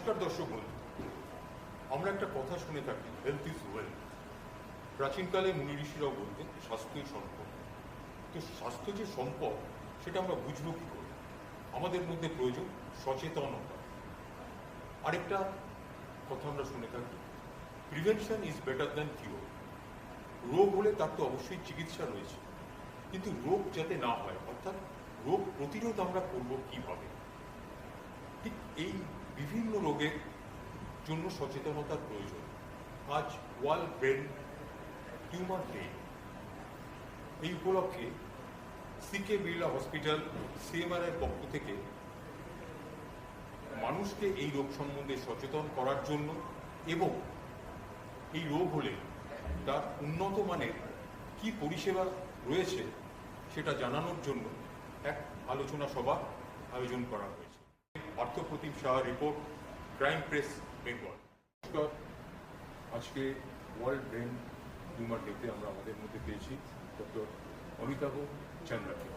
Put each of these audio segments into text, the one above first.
নমস্কার দর্শক বন্ধু, আমরা একটা কথা শুনে থাকি, হেলথ ইজ ওয়েলথ। প্রাচীনকালে মুনি ঋষিরাও বলতেন স্বাস্থ্যই সম্পদ। তো স্বাস্থ্য যে সম্পদ সেটা আমরা বুঝবো কী করে? আমাদের মধ্যে প্রয়োজন সচেতনতা। আরেকটা কথা আমরা শুনে থাকি, prevention is better than cure. রোগ হলে তার তো অবশ্যই চিকিৎসা রয়েছে, কিন্তু রোগ যাতে না হয়, অর্থাৎ রোগ প্রতিরোধ আমরা করব কীভাবে, ঠিক এই বিভিন্ন রোগের জন্য সচেতনতার প্রয়োজন। আজ ওয়ার্ল্ড ব্রেন টিউমার ডে। এই উপলক্ষে সিকে বিড়লা হসপিটাল সিএমআর-এর পক্ষ থেকে মানুষকে এই রোগ সম্বন্ধে সচেতন করার জন্য এবং এই রোগ হলে তার উন্নত মানের কী পরিষেবা রয়েছে সেটা জানানোর জন্য এক আলোচনা সভা আয়োজন করা হয়েছে। Parthapratim Saha report, crime press, Bengal. নমস্কার, আজকে ওয়ার্ল্ড ব্রেন টিউমার ডেতে আমরা আমাদের মধ্যে পেয়েছি ডক্টর অমিতাভ চন্দ্রকে।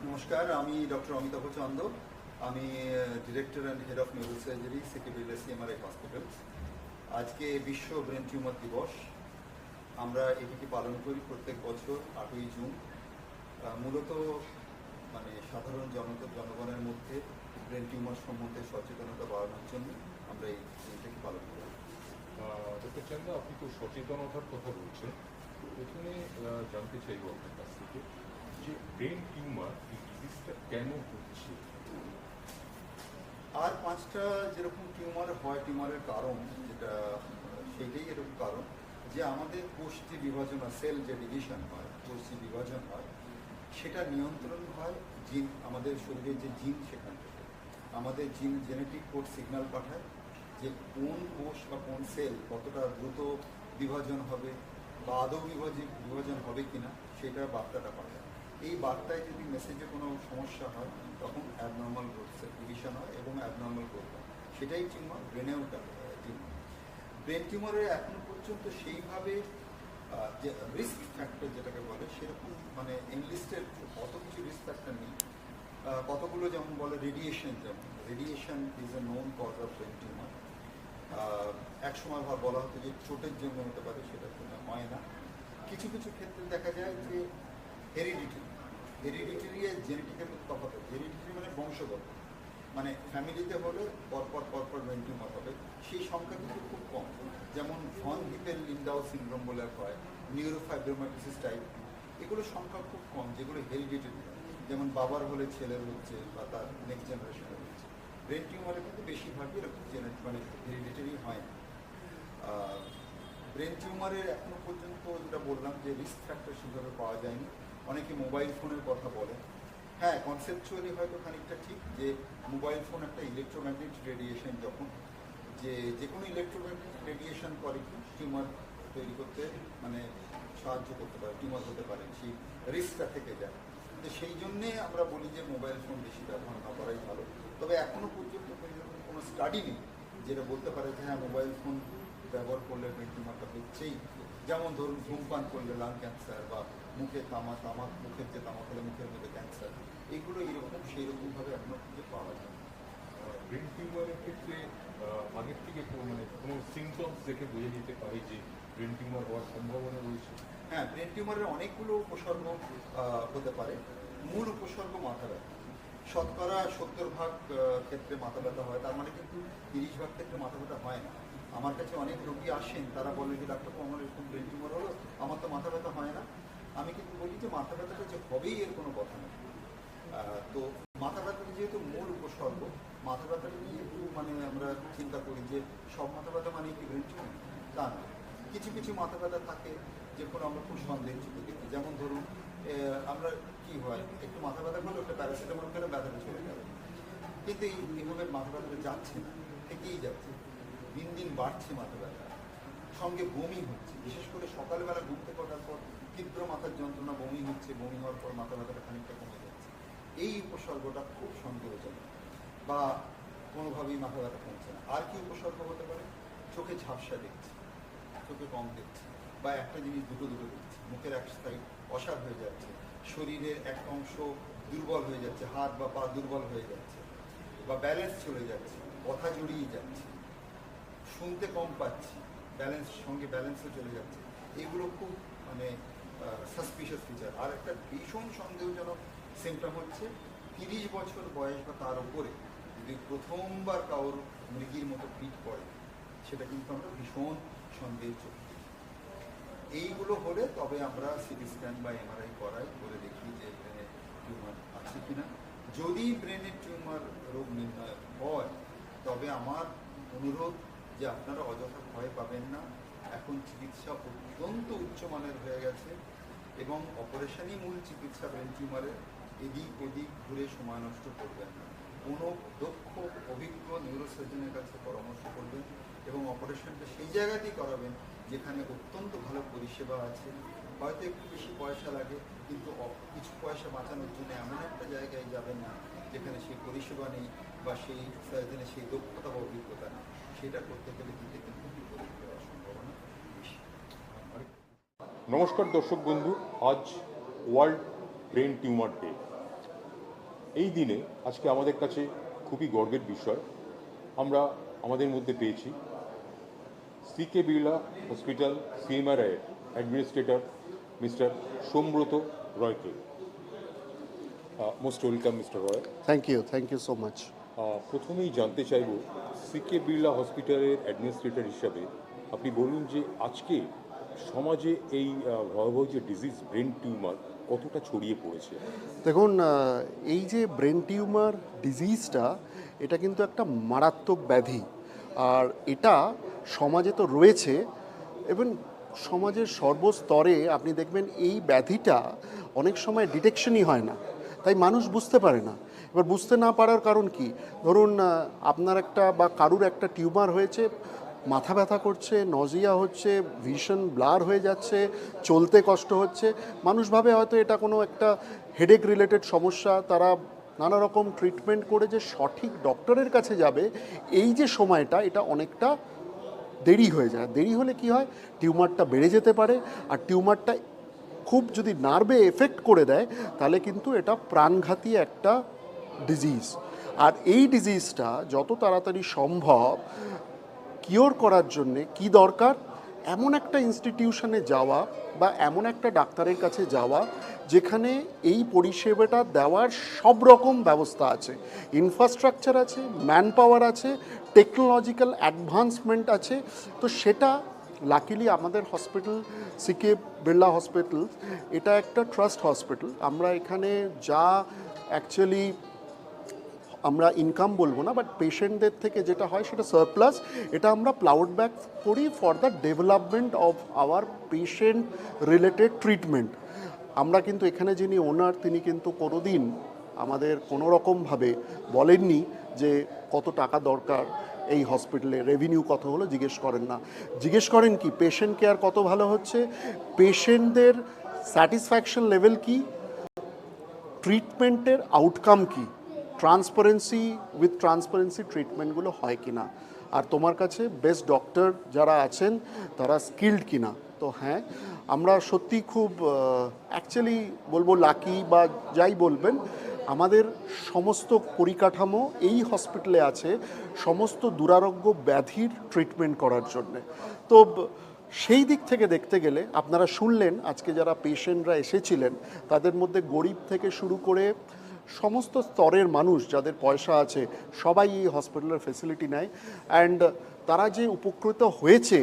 নমস্কার, আমি ডক্টর অমিতাভ চন্দ্র। আমি director and head of neuro surgery CK Birla CMR hospital. আজকে বিশ্ব ব্রেন টিউমার দিবস। আমরা এটিকে পালন করি প্রত্যেক বছর 8ই জুন। মূলত সাধারণ জনগণের মধ্যে ব্রেন টিউমার সম্বন্ধে সচেতনতা বাড়ানোর জন্য আমরা এই দিনটাকে পালন করি। ডক্টর চন্দ্র, আপনি তো সচেতনতার কথা বলছেন। প্রথমে জানতে চাইব আপনার কাছ থেকে যে ব্রেন টিউমার এই ডিজিজটা কেন হচ্ছে? আর 5টা যেরকম টিউমার হয়, টিউমারের কারণ যেটা সেইটাই এরকম কারণ যে আমাদের কোষ যে বিভাজন হয়, সেল যে ডিভিশন হয়, কোষ যে বিভাজন হয়, সেটা নিয়ন্ত্রণ হয় জিন, আমাদের শরীরের যে জিন, সেখান থেকে আমাদের জিন জেনেটিক কোড সিগন্যাল পাঠায় যে কোন কোষ বা কোন সেল কতটা দ্রুত বিভাজন হবে বা আদৌ বিভাজন হবে কিনা, সেটা বার্তাটা পাঠায়। এই বার্তায় যদি মেসেজে কোনো সমস্যা হয় তখন অ্যাবনর্মাল গ্রোথ ডিভিশন হয় এবং অ্যাবনর্মাল গ্রোথ হয়, সেটাই টিউমার। ব্রেনেও টিউমার। ব্রেন টিউমারের এখনো পর্যন্ত সেইভাবে যে রিস্ক ফ্যাক্টর যেটাকে বলে সেরকম এনলিস্টের কত কিছু রিস্ক ফ্যাক্টর নেই। কতগুলো যেমন বলে রেডিয়েশন, যেমন radiation is a known cause of brain tumour. একসময় বলা হতো যে চোটের জন্য হতে পারে, সেটার জন্য হয় না। কিছু কিছু ক্ষেত্রে দেখা যায় যে হেরিডিটারি জেনেটিকের তফাৎ। হেরিডিটারি মানে বংশগত, ফ্যামিলিতে হলে পরপর ব্রেন টিউমার হবে, সেই সংখ্যা কিন্তু খুব কম। যেমন ভন হিপেল-লিন্ডাউ সিনড্রোম বলে হয়, নিউরোফাইব্রোমাটোসিস টাইপ, এগুলোর সংখ্যা খুব কম যেগুলো হেরিডিটারি। যেমন বাবার হলে ছেলের হচ্ছে বা তার নেক্সট জেনারেশনের হচ্ছে। ব্রেন টিউমারে কিন্তু বেশিরভাগই এরকম হেরিডিটারি হয় না। ব্রেন টিউমারের এখনো পর্যন্ত যেটা বললাম যে রিস্ক ফ্যাক্টর সেভাবে পাওয়া যায়নি। অনেকে মোবাইল ফোনের কথা বলে। হ্যাঁ, কনসেপচুয়ালি হয়তো খানিকটা ঠিক যে মোবাইল ফোন একটা ইলেকট্রোম্যাগনেটিক রেডিয়েশন, যখন যে কোনো ইলেকট্রোম্যাগনেটিক রেডিয়েশন করে কি টিউমার তৈরি করতে সাহায্য করতে পারে, টিউমার হতে পারে, সেই রিস্কটা থেকে যায়। তো সেই জন্যে আমরা বলি যে মোবাইল ফোন বেশি ব্যবহার না করাই ভালো। তবে এখনো পর্যন্ত কোনো স্টাডি নেই যেটা বলতে পারে যে হ্যাঁ, মোবাইল ফোন ব্যবহার করলে ব্রেন টিউমারটা হচ্ছেই। যেমন ধরুন, ধূমপান করলে লাং ক্যান্সার, বা মুখে মুখের যে তামাক হলে মুখের মধ্যে ক্যান্সার, এগুলো এইরকম সেইরকমভাবে এখনো খুঁজে পাওয়া যায়। ব্রেন টিউমারের ক্ষেত্রে আগের থেকে কোনো সিমটমস দেখে বোঝা যেতে পারে যে ব্রেন টিউমার হওয়ার সম্ভাবনা রয়েছে? হ্যাঁ, ব্রেন টিউমারের অনেকগুলো উপসর্গ হতে পারে। মূল উপসর্গ মাথা ব্যথা। শতকরা 70% ক্ষেত্রে মাথা ব্যথা হয়, তার কিন্তু 30% ক্ষেত্রে মাথা ব্যথা হয় না। আমার কাছে অনেক রোগী আসেন, তারা বলে যে ডাক্তারবাবু, আমার এরকম ব্রেন টিউমার হলো, আমার তো মাথা ব্যথা হয় না। আমি কিন্তু বলি যে মাথা ব্যথাটা যে হবেই এর কোনো কথা নেই। তো মাথা ব্যথাটা যেহেতু মূল উপসর্গ, মাথা ব্যথাটা নিয়ে একটু আমরা চিন্তা করি যে সব মাথা ব্যথা কি ব্রেন টিউমার, তা না। কিছু কিছু মাথা ব্যথা থাকে যেগুলো আমরা খুব সন্দেহের চোখে দেখি। যেমন ধরুন, আমরা কি হয়, একটু মাথা ব্যথা করলে একটা প্যারাসিটামল খেলে ব্যথাটা চলে গেল, কিন্তু এইভাবে মাথা ব্যথাটা যাচ্ছে না, থেকেই যাচ্ছে, দিন দিন বাড়ছে মাথা ব্যথা, সঙ্গে বমি হচ্ছে। বিশেষ করে সকালবেলা ঘুম থেকে ওঠার পর তীব্র মাথার যন্ত্রণা, বমি হচ্ছে, বমি হওয়ার পর মাথা ব্যথাটা খানিকটা কমে যাচ্ছে। এই উপসর্গটা খুব সন্দেহজনক, বা কোনোভাবেই মাথা ব্যথা কমছে না। আর কি উপসর্গ হতে পারে? চোখে ঝাপসা দেখছে, চোখে কম দেখছে, বা একটা জিনিস দুটো দেখছে, মুখের এক সাইড অসাড় হয়ে যাচ্ছে, শরীরের এক অংশ দুর্বল হয়ে যাচ্ছে, হাত বা পা দুর্বল হয়ে যাচ্ছে, বা ব্যালেন্স চলে যাচ্ছে, কথা জড়িয়ে যাচ্ছে, শুনতে কম পাচ্ছি, সঙ্গে ব্যালেন্সও চলে যাচ্ছে, এগুলো খুব মানে সাসপিশিয়াস ফিচার। আর একটা ভীষণ সন্দেহজনক সিমটম হচ্ছে 30 বছর বয়স বা তার উপরে যদি প্রথমবার কারোর মৃগীর মতো পিঠ পড়ে, সেটা কিন্তু আমরা ভীষণ সন্দেহের চোখে দেখি। এইগুলো হলে তবে আমরা সিটি স্ক্যান বা এমআরআই করাই, করে দেখি যে ব্রেনে টিউমার আছে কিনা। যদি ব্রেনের টিউমার রোগ নির্ণয় হয়, তবে আমার অনুরোধ যে আপনারা অযথা ভয় পাবেন না। এখন চিকিৎসা অত্যন্ত উচ্চমানের হয়ে গেছে এবং অপারেশনই মূল চিকিৎসা ব্রেন টিউমারের। এদিক ওদিক ঘুরে সময় নষ্ট করবেন না, কোনো দক্ষ অভিজ্ঞ নিউরোসার্জনের কাছে পরামর্শ করবেন এবং অপারেশনটা সেই জায়গাতেই করাবেন যেখানে অত্যন্ত ভালো পরিষেবা আছে। হয়তো একটু বেশি পয়সা লাগে, কিন্তু কিছু পয়সা বাঁচানোর জন্য এমন একটা জায়গায় যাবেন না যেখানে সেই পরিষেবা নেই বা সেই সার্জনের সেই দক্ষতা বা অভিজ্ঞতা নেই। সেটা করতে গেলে দিতে কিন্তু বিপরীত দেওয়ার সম্ভাবনা বেশি। নমস্কার দর্শক বন্ধু, আজ ওয়ার্ল্ড ব্রেন টিউমার ডে। এই দিনে আজকে আমাদের কাছে খুবই গর্বের বিষয়, আমরা আমাদের মধ্যে পেয়েছি CK Birla hospital CMRI administrator mister Somabrata রয়কে। Most welcome mister Roy. Thank you so much. প্রথমেই জানতে চাইব, সিকে বিড়লা হসপিটালের অ্যাডমিনিস্ট্রেটর হিসাবে আপনি বলুন যে আজকে সমাজে এই ভয়াবহ যে ডিজিজ ব্রেন টিউমার কতটা ছড়িয়ে পড়েছে। দেখুন, এই যে ব্রেন টিউমার ডিজিজটা, এটা কিন্তু একটা মারাত্মক ব্যাধি। আর এটা সমাজে তো রয়েছে এবং সমাজের সর্বস্তরে আপনি দেখবেন এই ব্যাধিটা অনেক সময় ডিটেকশনই হয় না, তাই মানুষ বুঝতে পারে না। এবার বুঝতে না পারার কারণ কি, ধরুন আপনার একটা বা কারুর একটা টিউমার হয়েছে, মাথা ব্যথা করছে, নজিয়া হচ্ছে, ভিশন ব্লার হয়ে যাচ্ছে, চলতে কষ্ট হচ্ছে, মানুষ ভাবে হয়তো এটা কোনো একটা হেডেক রিলেটেড সমস্যা। তারা নানা রকম ট্রিটমেন্ট করে যে সঠিক ডক্টরের কাছে যাবে, এই যে সময়টা, এটা অনেকটা দেরি হয়ে যায়। দেরি হলে কি হয়, টিউমারটা বেড়ে যেতে পারে। আর টিউমারটা খুব যদি নার্ভে এফেক্ট করে দেয়, তাহলে কিন্তু এটা প্রাণঘাতী একটা ডিজিজ। আর এই ডিজিজটা যত তাড়াতাড়ি সম্ভব কিওর করার জন্যে কি দরকার, এমন একটা ইনস্টিটিউশনে যাওয়া বা এমন একটা ডাক্তারের কাছে যাওয়া যেখানে এই পরিষেবাটা দেওয়ার সব রকম ব্যবস্থা আছে, ইনফ্রাস্ট্রাকচার আছে, ম্যান পাওয়ার আছে, টেকনোলজিক্যাল অ্যাডভান্সমেন্ট আছে। তো সেটা লাকিলি আমাদের হসপিটাল সিকে বিড়লা হসপিটাল, এটা একটা ট্রাস্ট হসপিটাল। আমরা এখানে যা অ্যাকচুয়ালি আমরা ইনকাম বলবো না, বাট পেশেন্টদের থেকে যেটা হয় সেটা সারপ্লাস, এটা আমরা প্লাউড ব্যাক করি for the development of our patient related treatment. আমরা কিন্তু এখানে যিনি ওনার, তিনি কিন্তু কোনোদিন আমাদের কোনো রকমভাবে বলেননি যে কত টাকা দরকার এই হসপিটালে, রেভিনিউ কত হলো জিজ্ঞেস করেন না। জিজ্ঞেস করেন কি পেশেন্ট কেয়ার কত ভালো হচ্ছে, পেশেন্টদের স্যাটিসফ্যাকশন লেভেল কি, ট্রিটমেন্টের আউটকাম কি, উইথ ট্রান্সপারেন্সি ট্রিটমেন্টগুলো হয় কি না, আর তোমার কাছে বেস্ট ডক্টর যারা আছেন তারা স্কিল্ড কি না। তো হ্যাঁ, আমরা সত্যি খুব অ্যাকচুয়ালি বলবো লাকি বা যাই বলবেন, আমাদের সমস্ত পরিকাঠামো এই হসপিটালে আছে সমস্ত দুরারোগ্য ব্যাধির ট্রিটমেন্ট করার জন্যে। তো সেই দিক থেকে দেখতে গেলে আপনারা শুনলেন আজকে যারা পেশেন্টরা এসেছিলেন, তাদের মধ্যে গরিব থেকে শুরু করে সমস্ত স্তরের মানুষ যাদের পয়সা আছে সবাই এই হসপিটালের ফেসিলিটি নেয়। অ্যান্ড তারা যে উপকৃত হয়েছে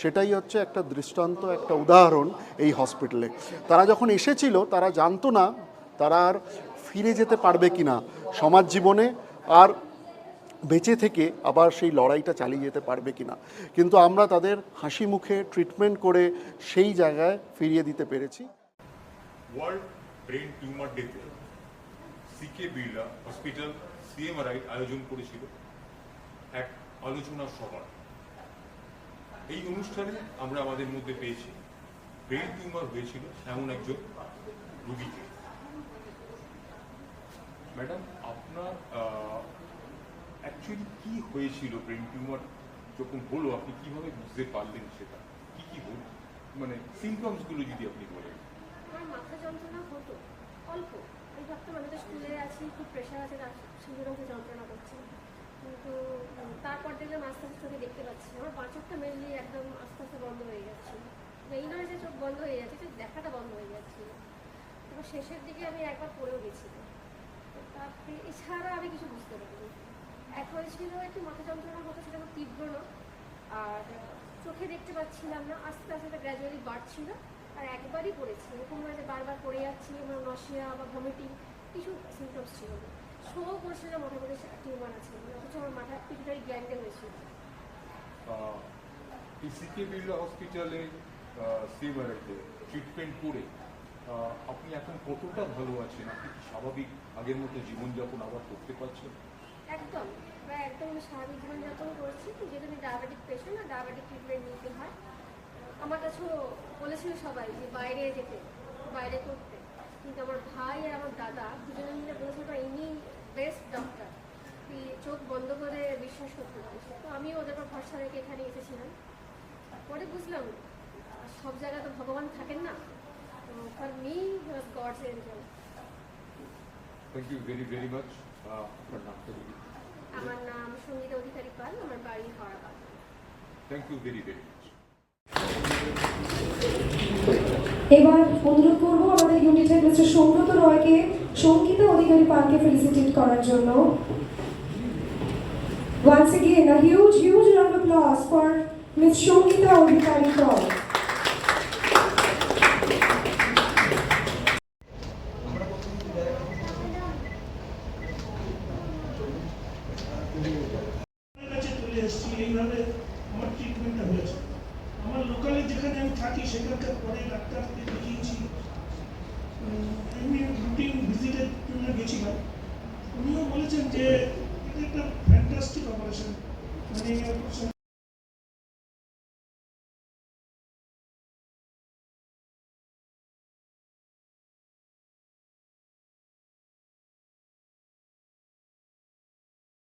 সেটাই হচ্ছে একটা দৃষ্টান্ত, একটা উদাহরণ এই হসপিটালে। তারা যখন এসেছিল তারা জানতো না তারা আর ফিরে যেতে পারবে কি না সমাজ জীবনে, আর বেঁচে থেকে আবার সেই লড়াইটা চালিয়ে যেতে পারবে কি না, কিন্তু আমরা তাদের হাসি মুখে ট্রিটমেন্ট করে সেই জায়গায় ফিরিয়ে দিতে পেরেছি। ওয়ার্ল্ড ব্রেন টিউমার ডেতে সিকে বিড়লা হসপিটাল সিএমআরআই আয়োজন করেছিল এক আলোচনা সভা। এই অনুষ্ঠানে আমরা আমাদের মধ্যে পেয়েছি ব্রেন টিউমার হয়েছিল এমন একজন রোগীকে। ম্যাডাম, আপনার অ্যাকচুয়ালি কি হয়েছিল? ব্রেন টিউমার যখন হলো আপনি কিভাবে বুঝতে পারলেন সেটা? কি হলো, মানে সিমটমসগুলো যদি আপনি বলেন। আমার মাথা যন্ত্রণা হতো অল্প, আমি ভাবতাম আমি তো স্কুলে আছি, খুব প্রেশার আছে, তার সুন্দর যন্ত্রণা করছে, কিন্তু তারপর দেখলাম আস্তে আস্তে চোখে দেখতে পাচ্ছি। আমার বাঁ চোখটা মেনলি একদম আস্তে আস্তে বন্ধ হয়ে যাচ্ছে। এই নয় যে চোখ বন্ধ হয়ে যাচ্ছে, চোখ দেখাটা বন্ধ হয়ে যাচ্ছিল। তারপর শেষের দিকে আমি একবার পড়েও গেছিলাম। তারপরে এছাড়া আমি কিছু বুঝতে পারিনি। এক হয়েছিল একটু মাথা যন্ত্রণা হতো, সেটা খুব তীব্র না, আর চোখে দেখতে পাচ্ছিলাম না, আস্তে আস্তে এটা গ্র্যাজুয়ালি বাড়ছিল। আর একবারই পড়েছি, এরকম নয় যে বারবার পড়ে যাচ্ছি, আমার নশিয়া বা ভমিটিং কিছু সিমটমস ছিল না। শো করছিল মাথার মধ্যে টিউমার আছে, অথচ আমার মাথা পিটুটারি গ্ল্যান্ডে হয়েছিল। পিসিকে বিড়লা হসপিটালে সিএমআরআইতে ট্রিটমেন্ট করে আপনি এখন কতটা ভালো আছেন? আপনি কি স্বাভাবিক আগের মতো জীবনযাপন আবার করতে পারছেন? একদম প্রায় একদম আমি স্বাভাবিক জীবনযাপন করছি, যেহেতু আমি ডায়াবেটিক পেশেন্ট, আর ডায়াবেটিক ট্রিটমেন্ট নিতে হয়। আমার কাছেও বলেছিল সবাই যে বাইরে যেতে, বাইরে করতে, কিন্তু আমার ভাই আর আমার দাদা দুজনে মিলে বলেছিল ইনি বেস্ট ডক্টর, তুই চোখ বন্ধ করে বিশ্বাস করতে পারিস। তো আমিও ওদের পর ভরসা রেখে এখানে এসেছিলাম। পরে বুঝলাম সব জায়গায় তো ভগবান থাকেন না, তো for me God's angel. Thank you very very much. আপনার নামটা বলি। আমার নাম সঙ্গীতা অধিকারী পাল, আমার বাড়ি Howrah. Thank you very very much. এবার অনুরোধ করবো আমাদের ইউনিটের মিস্টার সৌব্রত রয়কে সঙ্গীতা অধিকারী পালকে ফেলিসিটেট করার জন্য। Once again, a huge round of applause for Miss Songita Odhikari Pal. কাছে চলে এসেছি, এইভাবে আমার ট্রিটমেন্টটা হয়েছে। আমার লোকালে যেখানে আমি থাকি সেখানকার পরে ডাক্তারকে দেখিয়েছি, এমনি রুটিন ভিজিটের জন্য গেছিলাম। উনিও বলেছেন যে এটা একটা ফ্যান্টাস্টিক অপারেশন, মানে